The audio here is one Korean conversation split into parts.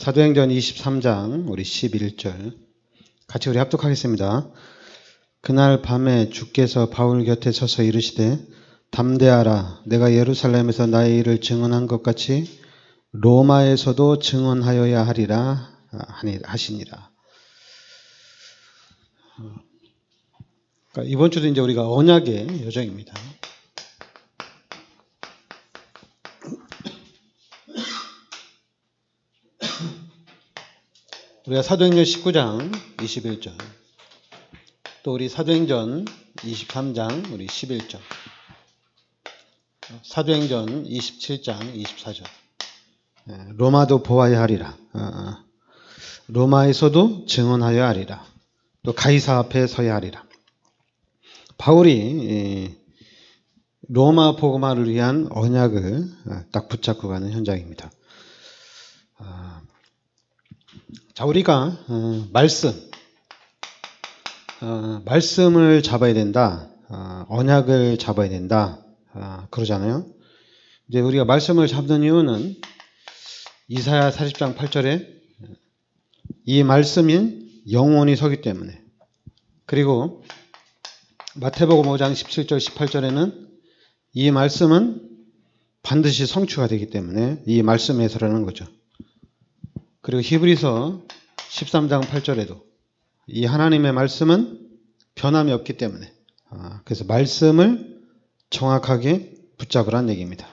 사도행전 23장 우리 11절 같이 우리 합독하겠습니다. 그날 밤에 주께서 바울 곁에 서서 이르시되 담대하라, 내가 예루살렘에서 나의 일을 증언한 것 같이 로마에서도 증언하여야 하리라 하시니라. 그러니까 이번 주도 이제 우리가 언약의 여정입니다. 우리가 사도행전 19장 21절, 또 우리 사도행전 23장 우리 11절, 사도행전 27장 24절, 로마도 보아야 하리라, 로마에서도 증언하여야 하리라, 또 가이사 앞에 서야 하리라. 바울이 로마 복음화를 위한 언약을 딱 붙잡고 가는 현장입니다. 자, 우리가 말씀을 잡아야 된다, 언약을 잡아야 된다, 그러잖아요. 이제 우리가 말씀을 잡는 이유는 이사야 40장 8절에 이 말씀인 영원히 서기 때문에, 그리고 마태복음 5장 17절 18절에는 이 말씀은 반드시 성취가 되기 때문에 이 말씀에 서라는 거죠. 그리고 히브리서 13장 8절에도 이 하나님의 말씀은 변함이 없기 때문에, 그래서 말씀을 정확하게 붙잡으라는 얘기입니다.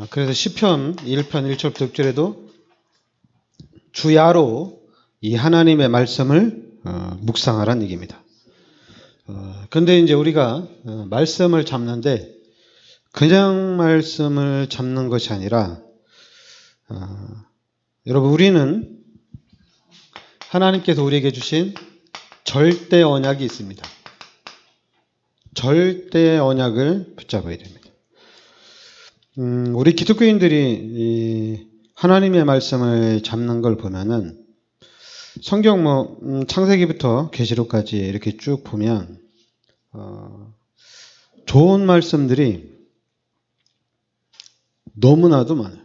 그래서 시편 1편 1절부터 6절에도 주야로 이 하나님의 말씀을 묵상하라는 얘기입니다. 그런데 이제 우리가 말씀을 잡는데 그냥 말씀을 잡는 것이 아니라, 여러분, 우리는 하나님께서 우리에게 주신 절대 언약이 있습니다. 절대 언약을 붙잡아야 됩니다. 우리 기독교인들이 하나님의 말씀을 잡는 걸 보면은 성경 창세기부터 계시록까지 이렇게 쭉 보면 좋은 말씀들이 너무나도 많아요.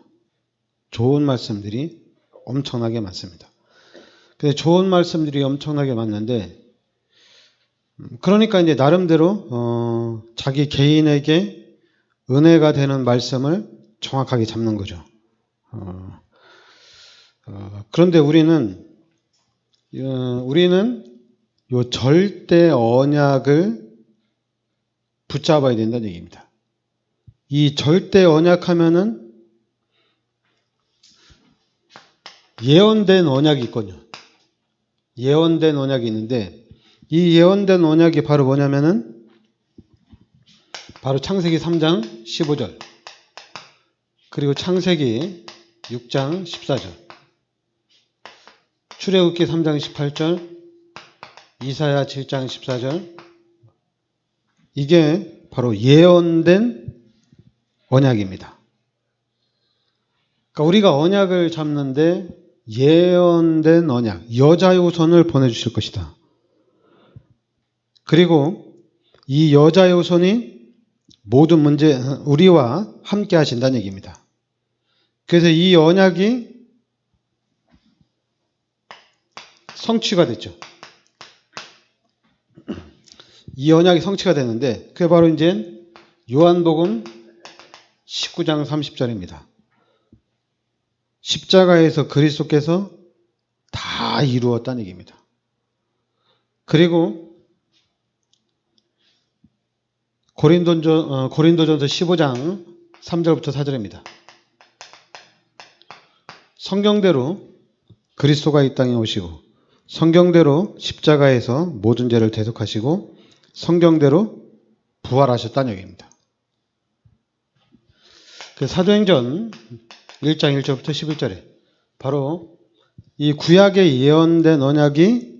좋은 말씀들이 엄청나게 많습니다. 근데 좋은 말씀들이 엄청나게 많는데, 그러니까 이제 나름대로 자기 개인에게 은혜가 되는 말씀을 정확하게 잡는 거죠. 그런데 우리는 요 절대 언약을 붙잡아야 된다는 얘기입니다. 이 절대 언약 하면은 예언된 언약이 있거든요. 예언된 언약이 있는데, 이 예언된 언약이 바로 뭐냐면은 바로 창세기 3장 15절, 그리고 창세기 6장 14절, 출애굽기 3장 18절, 이사야 7장 14절, 이게 바로 예언된 언약입니다. 그러니까 우리가 언약을 잡는데 예언된 언약, 여자의 손을 보내주실 것이다. 그리고 이 여자의 손이 모든 문제, 우리와 함께 하신다는 얘기입니다. 그래서 이 언약이 성취가 됐죠. 이 언약이 성취가 됐는데, 그게 바로 이제 요한복음 19장 30절입니다. 십자가에서 그리스도께서 다 이루었다는 얘기입니다. 그리고 고린도전서 15장 3절부터 4절입니다. 성경대로 그리스도가 이 땅에 오시고, 성경대로 십자가에서 모든 죄를 대속하시고, 성경대로 부활하셨다는 얘기입니다. 그 사도행전 1장 1절부터 11절에 바로 이 구약에 예언된 언약이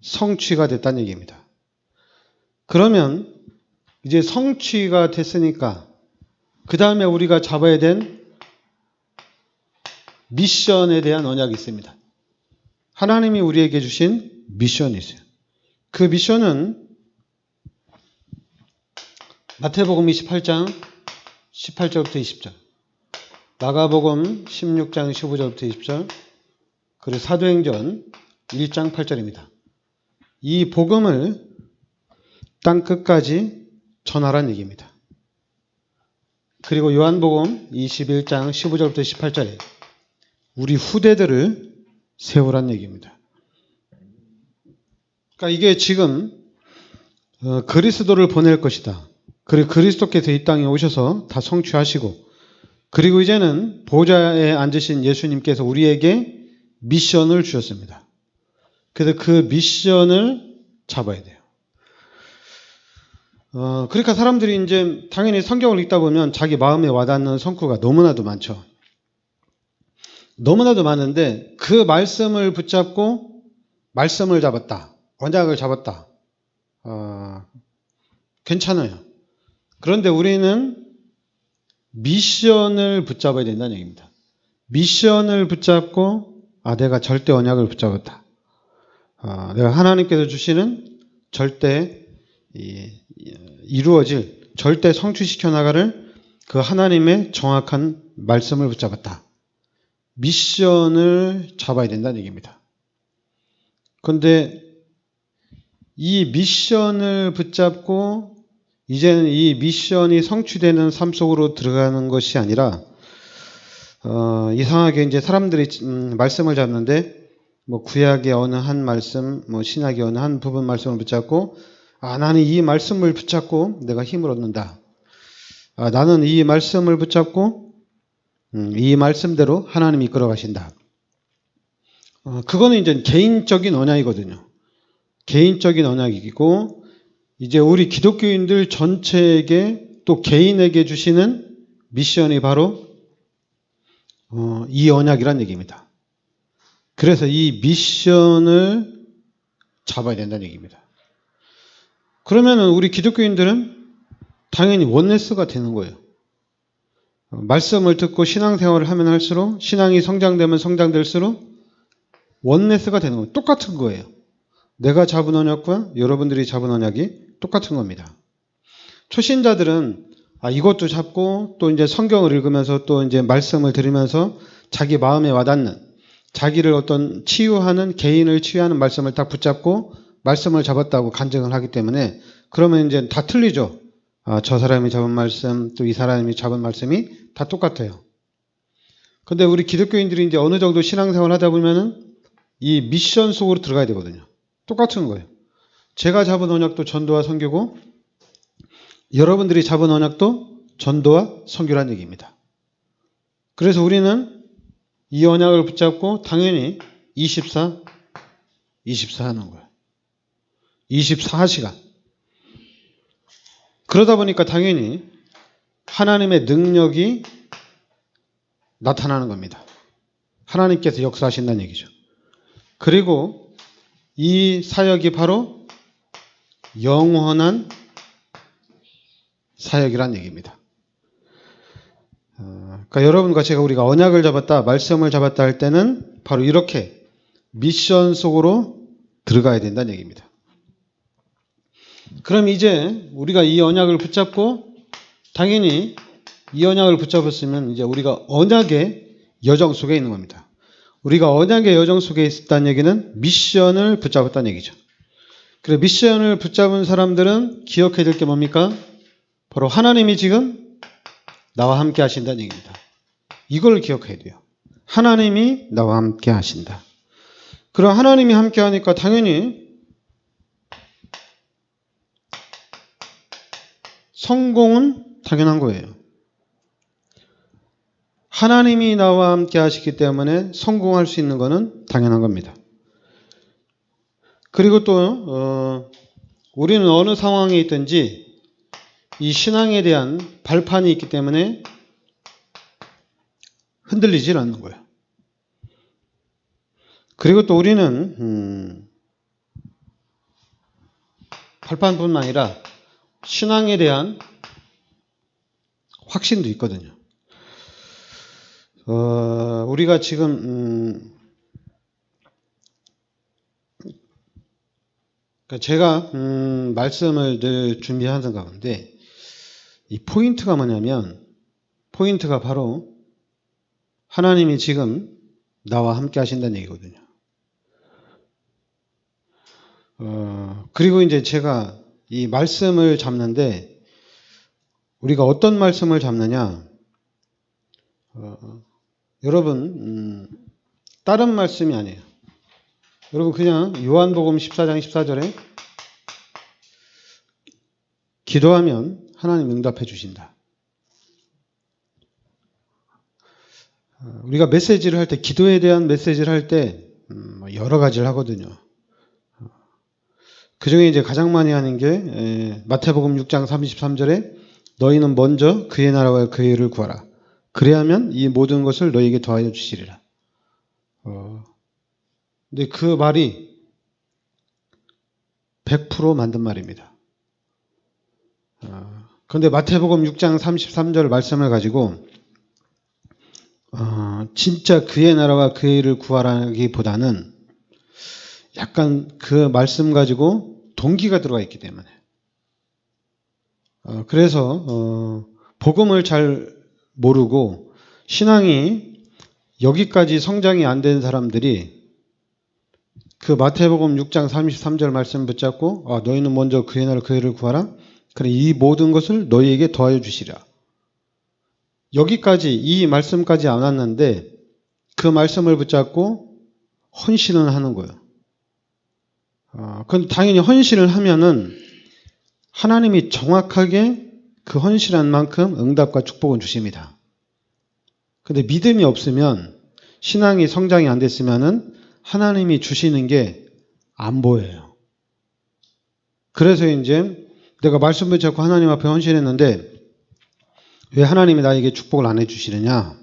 성취가 됐다는 얘기입니다. 그러면 이제 성취가 됐으니까 그 다음에 우리가 잡아야 된 미션에 대한 언약이 있습니다. 하나님이 우리에게 주신 미션이 있어요. 그 미션은 마태복음 28장 18절부터 20절, 마가복음 16장 15절부터 20절, 그리고 사도행전 1장 8절입니다. 이 복음을 땅 끝까지 전하라는 얘기입니다. 그리고 요한복음 21장 15절부터 18절에 우리 후대들을 세우라는 얘기입니다. 그러니까 이게 지금 그리스도를 보낼 것이다. 그리고 그리스도께서 이 땅에 오셔서 다 성취하시고, 그리고 이제는 보좌에 앉으신 예수님께서 우리에게 미션을 주셨습니다. 그래서 그 미션을 잡아야 돼요. 그러니까 사람들이 이제 당연히 성경을 읽다 보면 자기 마음에 와닿는 성구가 너무나도 많죠. 너무나도 많은데 그 말씀을 붙잡고 말씀을 잡았다, 언약을 잡았다, 괜찮아요. 그런데 우리는 미션을 붙잡아야 된다는 얘기입니다. 미션을 붙잡고 내가 절대 언약을 붙잡았다. 내가 하나님께서 주시는 절대 이루어질, 절대 성취시켜 나가를 그 하나님의 정확한 말씀을 붙잡았다. 미션을 잡아야 된다는 얘기입니다. 그런데 이 미션을 붙잡고 이제는 이 미션이 성취되는 삶 속으로 들어가는 것이 아니라 이상하게 이제 사람들이 말씀을 잡는데 뭐 구약의 어느 한 말씀, 뭐 신약의 어느 한 부분 말씀을 붙잡고 나는 이 말씀을 붙잡고 내가 힘을 얻는다. 나는 이 말씀을 붙잡고 이 말씀대로 하나님이 이끌어 가신다. 그거는 이제 개인적인 언약이거든요. 개인적인 언약이고, 이제 우리 기독교인들 전체에게 또 개인에게 주시는 미션이 바로 이 언약이란 얘기입니다. 그래서 이 미션을 잡아야 된다는 얘기입니다. 그러면은 우리 기독교인들은 당연히 원네스가 되는 거예요. 말씀을 듣고 신앙생활을 하면 할수록, 신앙이 성장되면 성장될수록 원네스가 되는 거예요. 똑같은 거예요. 내가 잡은 언약과 여러분들이 잡은 언약이 똑같은 겁니다. 초신자들은 이것도 잡고 또 이제 성경을 읽으면서 또 이제 말씀을 들으면서 자기 마음에 와닿는, 자기를 어떤 치유하는, 개인을 치유하는 말씀을 딱 붙잡고 말씀을 잡았다고 간증을 하기 때문에, 그러면 이제 다 틀리죠. 저 사람이 잡은 말씀, 또 이 사람이 잡은 말씀이 다 똑같아요. 근데 우리 기독교인들이 이제 어느 정도 신앙생활 하다 보면은 이 미션 속으로 들어가야 되거든요. 똑같은 거예요. 제가 잡은 언약도 전도와 선교고, 여러분들이 잡은 언약도 전도와 선교라는 얘기입니다. 그래서 우리는 이 언약을 붙잡고 당연히 24 하는 거예요. 24시간. 그러다 보니까 당연히 하나님의 능력이 나타나는 겁니다. 하나님께서 역사하신다는 얘기죠. 그리고 이 사역이 바로 영원한 사역이란 얘기입니다. 그러니까 여러분과 제가 우리가 언약을 잡았다, 말씀을 잡았다 할 때는 바로 이렇게 미션 속으로 들어가야 된다는 얘기입니다. 그럼 이제 우리가 이 언약을 붙잡고, 당연히 이 언약을 붙잡았으면 이제 우리가 언약의 여정 속에 있는 겁니다. 우리가 언약의 여정 속에 있다는 얘기는 미션을 붙잡았다는 얘기죠. 그래, 미션을 붙잡은 사람들은 기억해야 될 게 뭡니까? 바로 하나님이 지금 나와 함께 하신다는 얘기입니다. 이걸 기억해야 돼요. 하나님이 나와 함께 하신다. 그럼 하나님이 함께 하니까 당연히 성공은 당연한 거예요. 하나님이 나와 함께 하시기 때문에 성공할 수 있는 것은 당연한 겁니다. 그리고 또 우리는 어느 상황에 있든지 이 신앙에 대한 발판이 있기 때문에 흔들리질 않는 거예요. 그리고 또 우리는 발판뿐만 아니라 신앙에 대한 확신도 있거든요. 우리가 지금 제가 말씀을 늘 준비하는 가운데 이 포인트가 뭐냐면, 포인트가 바로 하나님이 지금 나와 함께 하신다는 얘기거든요. 그리고 이제 제가 이 말씀을 잡는데 우리가 어떤 말씀을 잡느냐? 여러분, 다른 말씀이 아니에요. 여러분, 그냥 요한복음 14장 14절에 기도하면 하나님 응답해 주신다. 우리가 메시지를 할 때, 기도에 대한 메시지를 할 때 여러 가지를 하거든요. 그 중에 이제 가장 많이 하는 게 마태복음 6장 33절에 너희는 먼저 그의 나라와 그의 의를 구하라. 그래야면 이 모든 것을 너희에게 더하여 주시리라. 근데 그 말이 100% 만든 말입니다. 그런데 마태복음 6장 33절 말씀을 가지고 진짜 그의 나라와 그의 의를 구하라기보다는 약간 그 말씀 가지고 동기가 들어가 있기 때문에 그래서 복음을 잘 모르고 신앙이 여기까지 성장이 안 된 사람들이 그 마태복음 6장 33절 말씀 붙잡고 너희는 먼저 그의 나라 그의 의를 구하라. 그래 이 모든 것을 너희에게 더하여 주시리라. 여기까지 이 말씀까지 안 왔는데 그 말씀을 붙잡고 헌신을 하는 거예요. 그건 당연히 헌신을 하면은 하나님이 정확하게 그 헌신한 만큼 응답과 축복을 주십니다. 근데 믿음이 없으면 신앙이 성장이 안 됐으면은 하나님이 주시는 게 안 보여요. 그래서 이제 내가 말씀 붙잡고 하나님 앞에 헌신했는데 왜 하나님이 나에게 축복을 안 해주시느냐?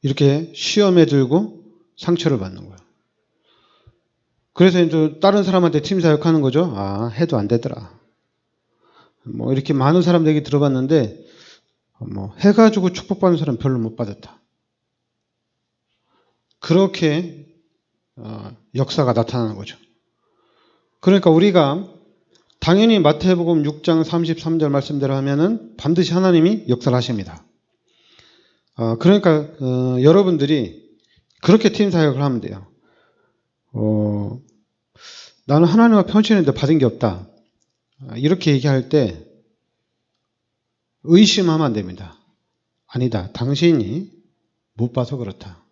이렇게 시험에 들고 상처를 받는 거예요. 그래서 이제 다른 사람한테 팀 사역하는 거죠. 해도 안 되더라. 뭐 이렇게 많은 사람들 얘기 들어봤는데 뭐 해가지고 축복받는 사람 별로 못 받았다. 그렇게 역사가 나타나는 거죠. 그러니까 우리가 당연히 마태복음 6장 33절 말씀대로 하면은 반드시 하나님이 역사를 하십니다. 그러니까 여러분들이 그렇게 팀 사역을 하면 돼요. 나는 하나님 앞에 헌신했는데 받은 게 없다. 이렇게 얘기할 때 의심하면 안 됩니다. 아니다. 당신이 못 봐서 그렇다.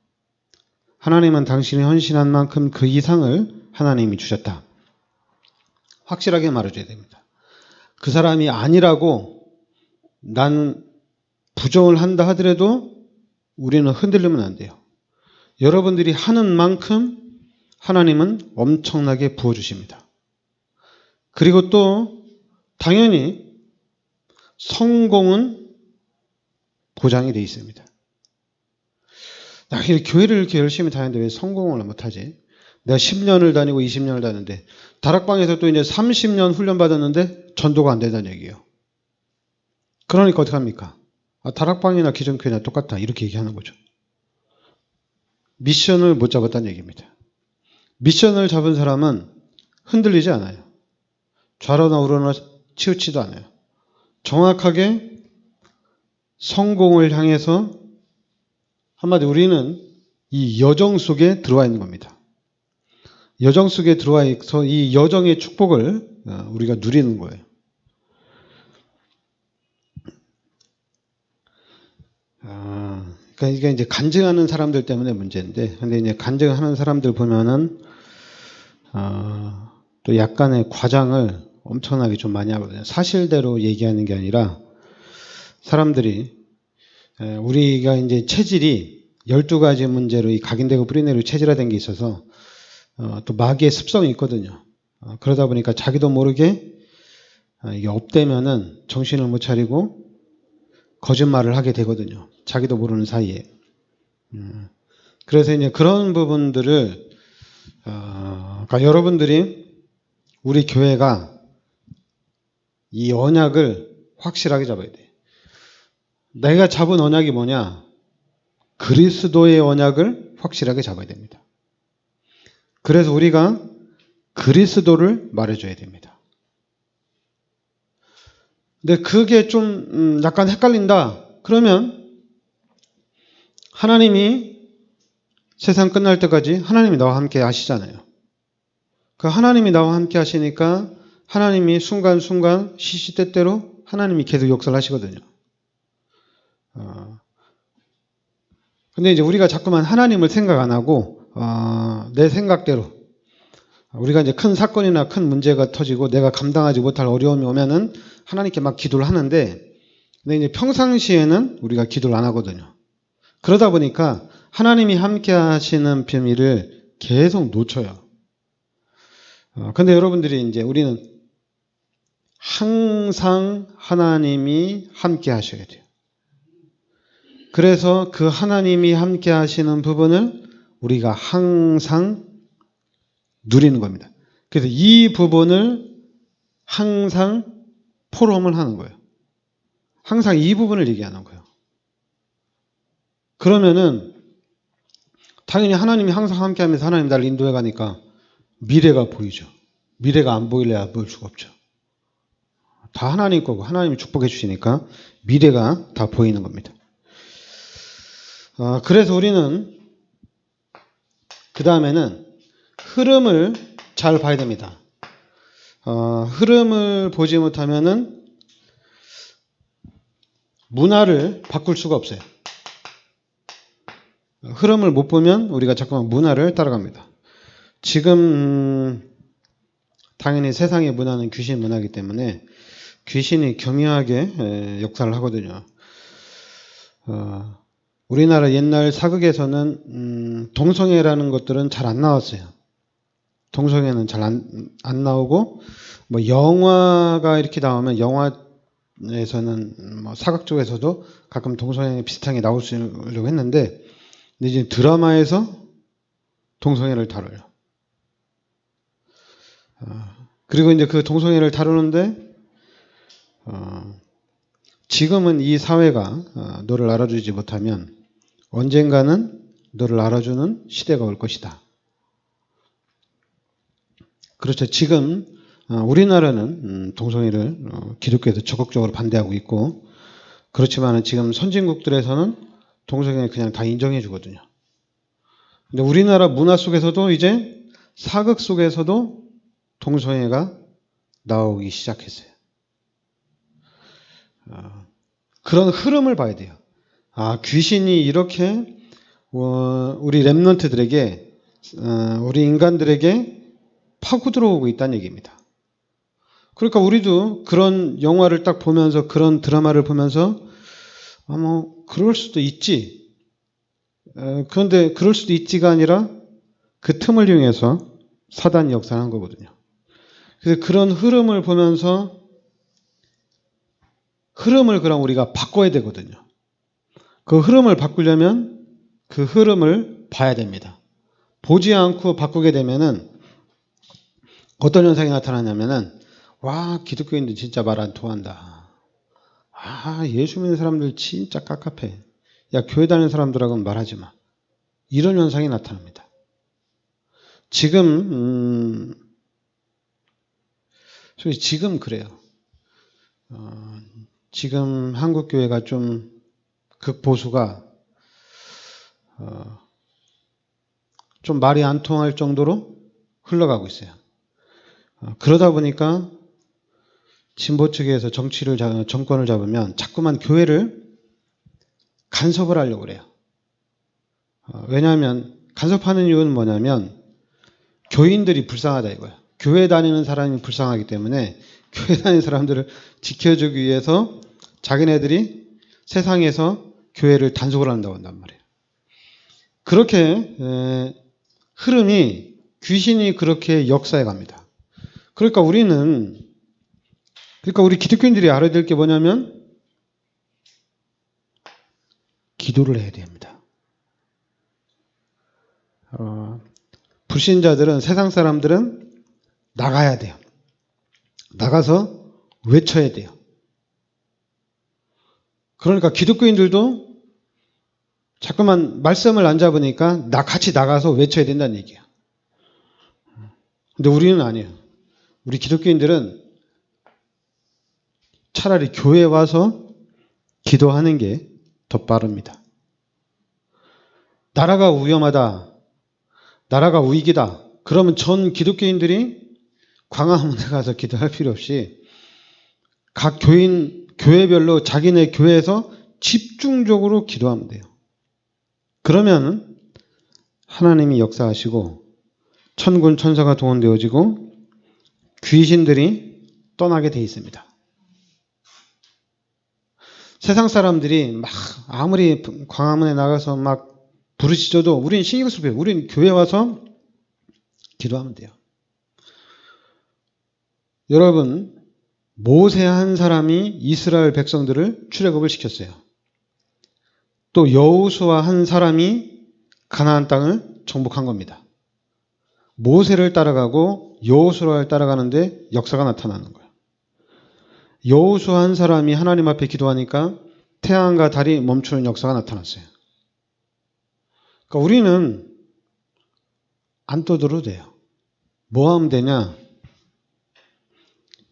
하나님은 당신이 헌신한 만큼 그 이상을 하나님이 주셨다. 확실하게 말해줘야 됩니다. 그 사람이 아니라고 난 부정을 한다 하더라도 우리는 흔들리면 안 돼요. 여러분들이 하는 만큼 하나님은 엄청나게 부어주십니다. 그리고 또 당연히 성공은 보장이 되어 있습니다. 나 교회를 이렇게 열심히 다니는데 왜 성공을 못하지? 내가 10년을 다니고 20년을 다녔는데 다락방에서 또 이제 30년 훈련 받았는데 전도가 안 된다는 얘기예요. 그러니까 어떻게 합니까? 다락방이나 기존교회나 똑같다 이렇게 얘기하는 거죠. 미션을 못 잡았다는 얘기입니다. 미션을 잡은 사람은 흔들리지 않아요. 좌로나 우로나 치우치지도 않아요. 정확하게 성공을 향해서 한마디로 우리는 이 여정 속에 들어와 있는 겁니다. 여정 속에 들어와 있어 이 여정의 축복을 우리가 누리는 거예요. 그러니까 이게 이제 간증하는 사람들 때문에 문제인데, 근데 이제 간증하는 사람들 보면은 또 약간의 과장을 엄청나게 좀 많이 하거든요. 사실대로 얘기하는 게 아니라 사람들이 우리가 이제 체질이 12가지 문제로 이 각인되고 뿌리내리고 체질화된 게 있어서 또 마귀의 습성이 있거든요. 그러다 보니까 자기도 모르게 이게 업되면은 정신을 못 차리고 거짓말을 하게 되거든요. 자기도 모르는 사이에. 그래서 이제 그런 부분들을 그러니까 여러분들이 우리 교회가 이 언약을 확실하게 잡아야 돼. 내가 잡은 언약이 뭐냐? 그리스도의 언약을 확실하게 잡아야 됩니다. 그래서 우리가 그리스도를 말해줘야 됩니다. 근데 그게 좀 약간 헷갈린다. 그러면 하나님이 세상 끝날 때까지 하나님이 나와 함께 하시잖아요. 그 하나님이 나와 함께 하시니까 하나님이 순간순간 시시때때로 하나님이 계속 역사를 하시거든요. 근데 이제 우리가 자꾸만 하나님을 생각 안 하고 내 생각대로 우리가 이제 큰 사건이나 큰 문제가 터지고 내가 감당하지 못할 어려움이 오면은 하나님께 막 기도를 하는데, 근데 이제 평상시에는 우리가 기도를 안 하거든요. 그러다 보니까 하나님이 함께 하시는 비밀을 계속 놓쳐요. 근데 여러분들이 이제 우리는 항상 하나님이 함께 하셔야 돼요. 그래서 그 하나님이 함께 하시는 부분을 우리가 항상 누리는 겁니다. 그래서 이 부분을 항상 포럼을 하는 거예요. 항상 이 부분을 얘기하는 거예요. 그러면은 당연히 하나님이 항상 함께 하면서 하나님 나를 인도해 가니까 미래가 보이죠. 미래가 안 보일래야 보일 수가 없죠. 다 하나님 거고 하나님이 축복해 주시니까 미래가 다 보이는 겁니다. 그래서 우리는 그 다음에는 흐름을 잘 봐야 됩니다. 흐름을 보지 못하면은 문화를 바꿀 수가 없어요. 흐름을 못 보면 우리가 자꾸만 문화를 따라갑니다. 지금 당연히 세상의 문화는 귀신 문화이기 때문에 귀신이 교묘하게 역사를 하거든요. 우리나라 옛날 사극에서는 동성애라는 것들은 잘 안 나왔어요. 동성애는 잘 안 나오고, 뭐 영화가 이렇게 나오면 영화에서는 뭐 사극 쪽에서도 가끔 동성애 비슷한 게 나오려고 했는데, 근데 이제 드라마에서 동성애를 다뤄요. 그리고 이제 그 동성애를 다루는데 지금은 이 사회가 너를 알아주지 못하면 언젠가는 너를 알아주는 시대가 올 것이다. 그렇죠. 지금 우리나라는 동성애를 기독교에서 적극적으로 반대하고 있고, 그렇지만 지금 선진국들에서는 동성애 그냥 다 인정해 주거든요. 근데 우리나라 문화 속에서도 이제 사극 속에서도 동성애가 나오기 시작했어요. 그런 흐름을 봐야 돼요. 귀신이 이렇게 우리 렘넌트들에게, 우리 인간들에게 파고 들어오고 있다는 얘기입니다. 그러니까 우리도 그런 영화를 딱 보면서, 그런 드라마를 보면서 뭐 그럴 수도 있지. 그런데 그럴 수도 있지가 아니라 그 틈을 이용해서 사단이 역사한 거거든요. 그래서 그런 흐름을 보면서 흐름을 그럼 우리가 바꿔야 되거든요. 그 흐름을 바꾸려면 그 흐름을 봐야 됩니다. 보지 않고 바꾸게 되면은 어떤 현상이 나타나냐면은, 와, 기독교인들 진짜 말 안 통한다. 예수 믿는 사람들 진짜 깝깝해. 야, 교회 다니는 사람들하고는 말하지 마. 이런 현상이 나타납니다. 지금 그래요. 지금 한국 교회가 좀 극보수가 좀 말이 안 통할 정도로 흘러가고 있어요. 그러다 보니까 진보 측에서 정권을 잡으면 자꾸만 교회를 간섭을 하려고 그래요. 왜냐하면 간섭하는 이유는 뭐냐면 교인들이 불쌍하다 이거예요. 교회 다니는 사람이 불쌍하기 때문에 교회 다니는 사람들을 지켜주기 위해서 자기네들이 세상에서 교회를 단속을 한다고 한단 말이에요. 그렇게 흐름이, 귀신이 그렇게 역사해 갑니다. 그러니까 우리 기독교인들이 알아야 될 게 뭐냐면 기도를 해야 됩니다. 불신자들은, 세상 사람들은 나가야 돼요. 나가서 외쳐야 돼요. 그러니까 기독교인들도 자꾸만 말씀을 안 잡으니까 같이 나가서 외쳐야 된다는 얘기예요. 근데 우리는 아니에요. 우리 기독교인들은 차라리 교회에 와서 기도하는 게 더 빠릅니다. 나라가 위험하다. 나라가 위기다. 그러면 전 기독교인들이 광화문에 가서 기도할 필요 없이 각 교회별로 자기네 교회에서 집중적으로 기도하면 돼요. 그러면 하나님이 역사하시고 천군 천사가 동원되어지고 귀신들이 떠나게 돼 있습니다. 세상 사람들이 막 아무리 광화문에 나가서 막 부르짖어도 우리는 신경 쓸 필요 없어요. 우리는 교회 와서 기도하면 돼요. 여러분, 모세 한 사람이 이스라엘 백성들을 출애굽을 시켰어요. 또 여호수아 한 사람이 가나안 땅을 정복한 겁니다. 모세를 따라가고 여호수아를 따라가는데 역사가 나타나는 거예요. 여호수아 한 사람이 하나님 앞에 기도하니까 태양과 달이 멈추는 역사가 나타났어요. 그러니까 우리는 안 떠들어도 돼요. 뭐 하면 되냐?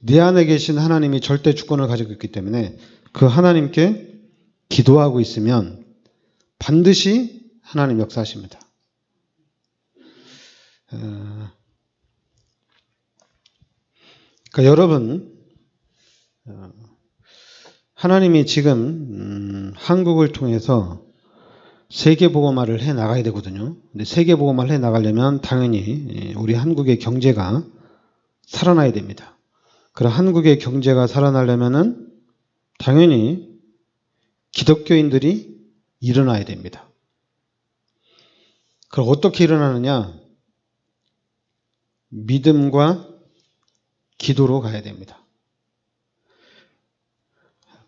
내 안에 계신 하나님이 절대 주권을 가지고 있기 때문에 그 하나님께 기도하고 있으면 반드시 하나님 역사하십니다. 그러니까 여러분, 하나님이 지금 한국을 통해서 세계복음화를 해 나가야 되거든요. 근데 세계복음화를 해 나가려면 당연히 우리 한국의 경제가 살아나야 됩니다. 그럼 한국의 경제가 살아나려면은 당연히 기독교인들이 일어나야 됩니다. 그럼 어떻게 일어나느냐? 믿음과 기도로 가야 됩니다.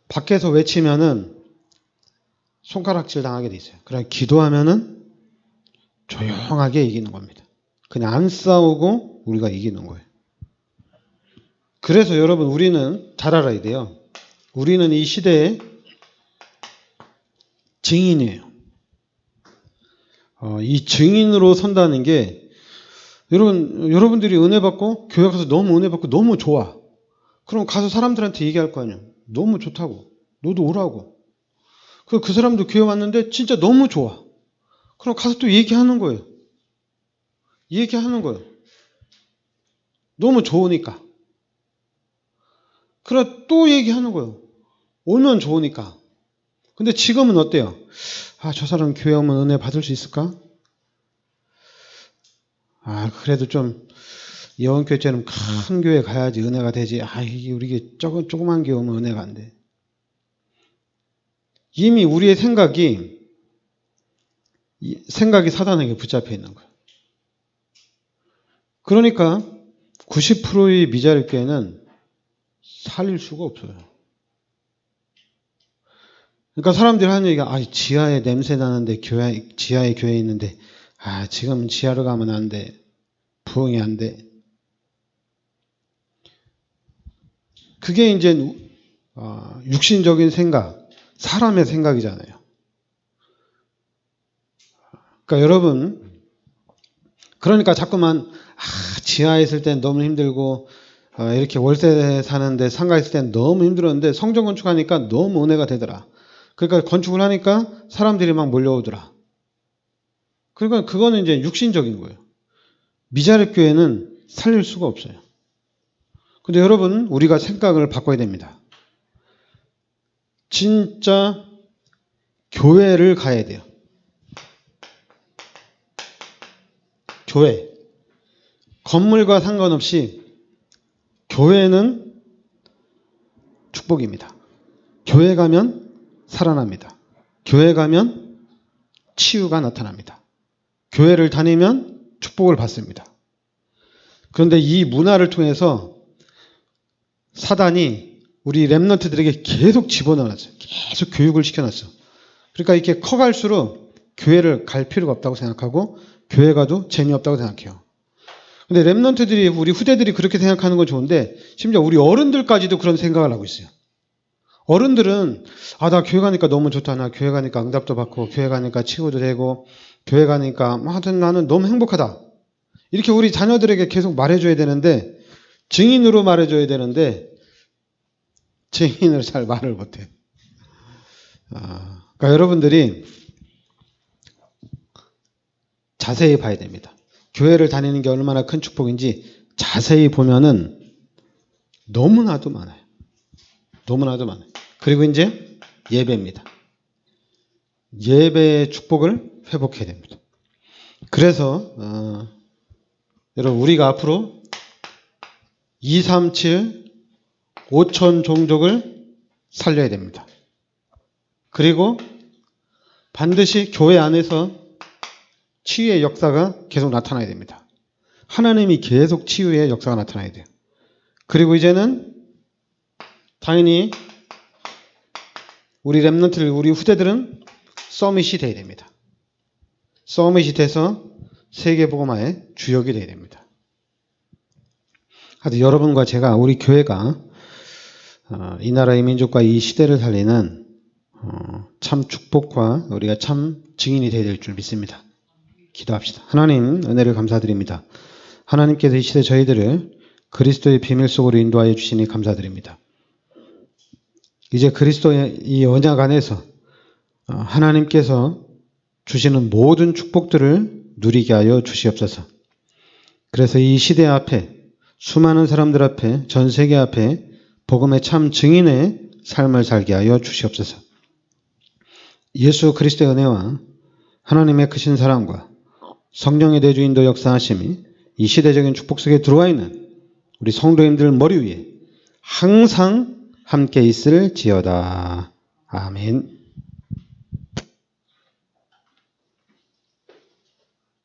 밖에서 외치면은 손가락질 당하게 돼 있어요. 그러나 기도하면은 조용하게 이기는 겁니다. 그냥 안 싸우고 우리가 이기는 거예요. 그래서 여러분 우리는 잘 알아야 돼요. 우리는 이 시대의 증인이에요. 이 증인으로 선다는 게 여러분들이 은혜 받고 교회 가서 너무 은혜 받고 너무 좋아. 그럼 가서 사람들한테 얘기할 거 아니에요. 너무 좋다고. 너도 오라고. 그 사람도 교회 왔는데 진짜 너무 좋아. 그럼 가서 또 얘기하는 거예요. 얘기하는 거예요. 너무 좋으니까. 그래 또 얘기하는 거예요. 오면 좋으니까. 근데 지금은 어때요? 저 사람 교회 오면 은혜 받을 수 있을까? 그래도 좀 예원교회처럼 큰 교회 가야지 은혜가 되지. 우리 조그만 교회 오면 은혜가 안 돼. 이미 우리의 생각이 사단에게 붙잡혀 있는 거예요. 그러니까 90%의 미자립 교회는 살릴 수가 없어요. 그러니까 사람들이 하는 얘기가 지하에 냄새 나는데 지하에 교회 있는데 지금 지하로 가면 안 돼. 부흥이 안 돼. 그게 이제 육신적인 생각, 사람의 생각이잖아요. 그러니까 여러분, 그러니까 자꾸만 지하에 있을 땐 너무 힘들고 이렇게 월세 사는데 상가에 있을 땐 너무 힘들었는데 성전 건축하니까 너무 은혜가 되더라. 그러니까 건축을 하니까 사람들이 막 몰려오더라. 그러니까 그거는 이제 육신적인 거예요. 미자립 교회는 살릴 수가 없어요. 근데 여러분, 우리가 생각을 바꿔야 됩니다. 진짜 교회를 가야 돼요. 교회. 건물과 상관없이 교회는 축복입니다. 교회 가면 살아납니다. 교회 가면 치유가 나타납니다. 교회를 다니면 축복을 받습니다. 그런데 이 문화를 통해서 사단이 우리 렘넌트들에게 계속 집어넣어놨어요. 계속 교육을 시켜놨어. 그러니까 이렇게 커갈수록 교회를 갈 필요가 없다고 생각하고 교회 가도 재미없다고 생각해요. 근데 렘넌트들이 우리 후대들이 그렇게 생각하는 건 좋은데 심지어 우리 어른들까지도 그런 생각을 하고 있어요. 어른들은 나 교회 가니까 너무 좋다. 나 교회 가니까 응답도 받고 교회 가니까 치유도 되고 교회 가니까 하여튼 나는 너무 행복하다. 이렇게 우리 자녀들에게 계속 말해줘야 되는데 증인으로 말해줘야 되는데 증인으로 잘 말을 못해요. 그러니까 여러분들이 자세히 봐야 됩니다. 교회를 다니는 게 얼마나 큰 축복인지 자세히 보면은 너무나도 많아요. 너무나도 많아요. 그리고 이제 예배입니다. 예배의 축복을 회복해야 됩니다. 그래서 여러분 우리가 앞으로 237 5천 종족을 살려야 됩니다. 그리고 반드시 교회 안에서 치유의 역사가 계속 나타나야 됩니다. 하나님이 계속 치유의 역사가 나타나야 돼요. 그리고 이제는 당연히 우리 렘넌트들, 우리 후대들은 서밋이 돼야 됩니다. 서밋이 돼서 세계복음화의 주역이 돼야 됩니다. 하여튼 여러분과 제가, 우리 교회가 이 나라의 민족과 이 시대를 살리는 참 축복과 우리가 참 증인이 되어야 될 줄 믿습니다. 기도합시다. 하나님 은혜를 감사드립니다. 하나님께서 이 시대 저희들을 그리스도의 비밀 속으로 인도하여 주시니 감사드립니다. 이제 그리스도의 이 언약 안에서 하나님께서 주시는 모든 축복들을 누리게 하여 주시옵소서. 그래서 이 시대 앞에 수많은 사람들 앞에 전 세계 앞에 복음의 참 증인의 삶을 살게 하여 주시옵소서. 예수 그리스도의 은혜와 하나님의 크신 사랑과 성령의 대주인도 역사하심이 이 시대적인 축복 속에 들어와 있는 우리 성도님들 머리 위에 항상 함께 있을지어다. 아멘.